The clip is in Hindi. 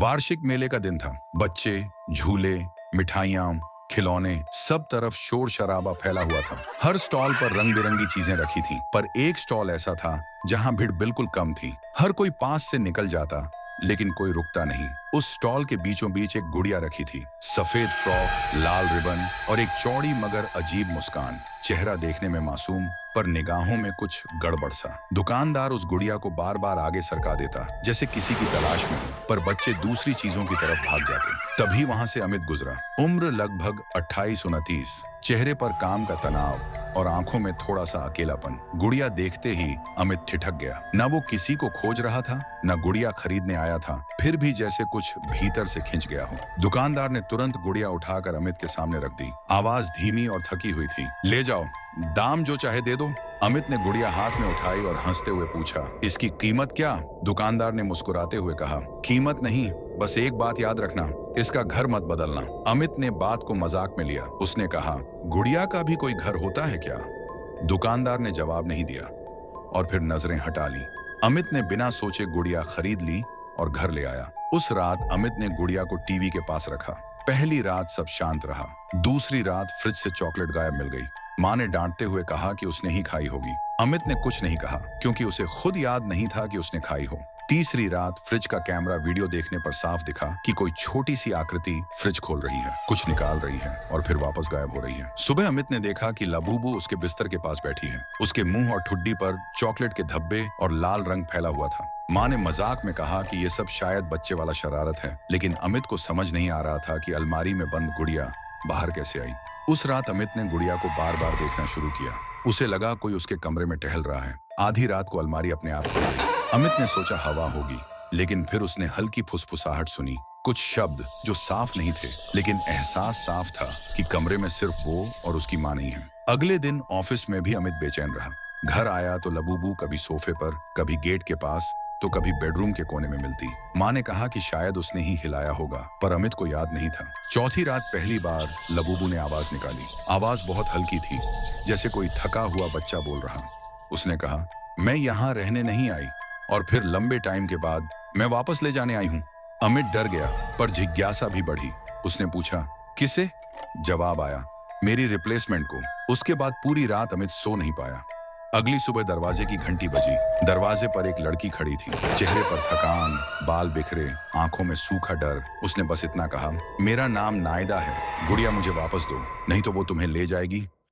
वार्षिक मेले का दिन था। बच्चे, झूले, मिठाइयाँ, खिलौने, सब तरफ शोर शराबा फैला हुआ था। हर स्टॉल पर रंग बिरंगी चीजें रखी थीं, पर एक स्टॉल ऐसा था जहां भीड़ बिल्कुल कम थी। हर कोई पास से निकल जाता, लेकिन कोई रुकता नहीं। उस स्टॉल के बीचों बीच एक गुड़िया रखी थी। सफेद फ्रॉक, लाल रिबन और एक चौड़ी मगर अजीब मुस्कान। चेहरा देखने में मासूम, पर निगाहों में कुछ गड़बड़ सा। दुकानदार उस गुड़िया को बार बार आगे सरका देता, जैसे किसी की तलाश में हो, पर बच्चे दूसरी चीजों की तरफ भाग जाते। तभी वहां से अमित गुजरा। उम्र लगभग 28-29, चेहरे पर काम का तनाव और आंखों में थोड़ा सा अकेलापन। गुड़िया देखते ही अमित ठिठक गया। न वो किसी को खोज रहा था, न गुड़िया खरीदने आया था, फिर भी जैसे कुछ भीतर से खिंच गया हो। दुकानदार ने तुरंत गुड़िया उठाकर अमित के सामने रख दी। आवाज धीमी और थकी हुई थी। ले जाओ, दाम जो चाहे दे दो। अमित ने गुड़िया हाथ में उठाई और हंसते हुए पूछा, इसकी कीमत क्या? दुकानदार ने मुस्कुराते हुए कहा, कीमत नहीं, बस एक बात याद रखना, इसका घर मत बदलना। अमित ने बात को मजाक में लिया। उसने कहा, गुड़िया का भी कोई घर होता है क्या? दुकानदार ने जवाब नहीं दिया और फिर नजरें हटा ली। अमित ने बिना सोचे गुड़िया खरीद ली और घर ले आया। उस रात अमित ने गुड़िया को टीवी के पास रखा। पहली रात सब शांत रहा। दूसरी रात फ्रिज से चॉकलेट गायब मिल गई। माँ ने डांटते हुए कहा कि उसने ही खाई होगी। अमित ने कुछ नहीं कहा, क्योंकि उसे खुद याद नहीं था कि उसने खाई हो। तीसरी रात फ्रिज का कैमरा वीडियो देखने पर साफ दिखा कि कोई छोटी सी आकृति फ्रिज खोल रही है, कुछ निकाल रही है और फिर वापस गायब हो रही है। सुबह अमित ने देखा कि लबूबू उसके बिस्तर के पास बैठी है। उसके मुंह और ठुड्डी पर चॉकलेट के धब्बे और लाल रंग फैला हुआ था। माँ ने मजाक में कहा कि ये सब शायद बच्चे वाला शरारत है, लेकिन अमित को समझ नहीं आ रहा था कि अलमारी में बंद गुड़िया बाहर कैसे आई। उस रात अमित ने गुड़िया को बार बार देखना शुरू किया। उसे लगा कोई उसके कमरे में टहल रहा है। आधी रात को अलमारी अपने आप खुल गई। अमित ने सोचा हवा होगी, लेकिन फिर उसने हल्की फुसफुसाहट सुनी। कुछ शब्द जो साफ नहीं थे, लेकिन एहसास साफ था कि कमरे में सिर्फ वो और उसकी माँ नहीं है। अगले दिन ऑफिस में भी अमित बेचैन रहा। घर आया तो लबूबू कभी सोफे पर, कभी गेट के पास, तो कभी बेडरूम के कोने में मिलती। माँ ने कहा कि शायद उसने ही हिलाया होगा, पर अमित को याद नहीं था। चौथी रात पहली बार लबूबू ने आवाज निकाली। आवाज बहुत हल्की थी, जैसे कोई थका हुआ बच्चा बोल रहा। उसने कहा, मैं यहाँ रहने नहीं आई, और फिर लंबे टाइम के बाद मैं वापस ले जाने आई हूँ। अमित डर गया, पर जिज्ञासा भी बढ़ी। उसने पूछा, किसे? जवाब आया, मेरी रिप्लेसमेंट को। उसके बाद पूरी रात अमित सो नहीं पाया। अगली सुबह दरवाजे की घंटी बजी। दरवाजे पर एक लड़की खड़ी थी, चेहरे पर थकान, बाल बिखरे, आंखों में सूखा डर। उसने बस इतना कहा, मेरा नाम नायदा है, गुड़िया मुझे वापस दो, नहीं तो वो तुम्हें ले जाएगी।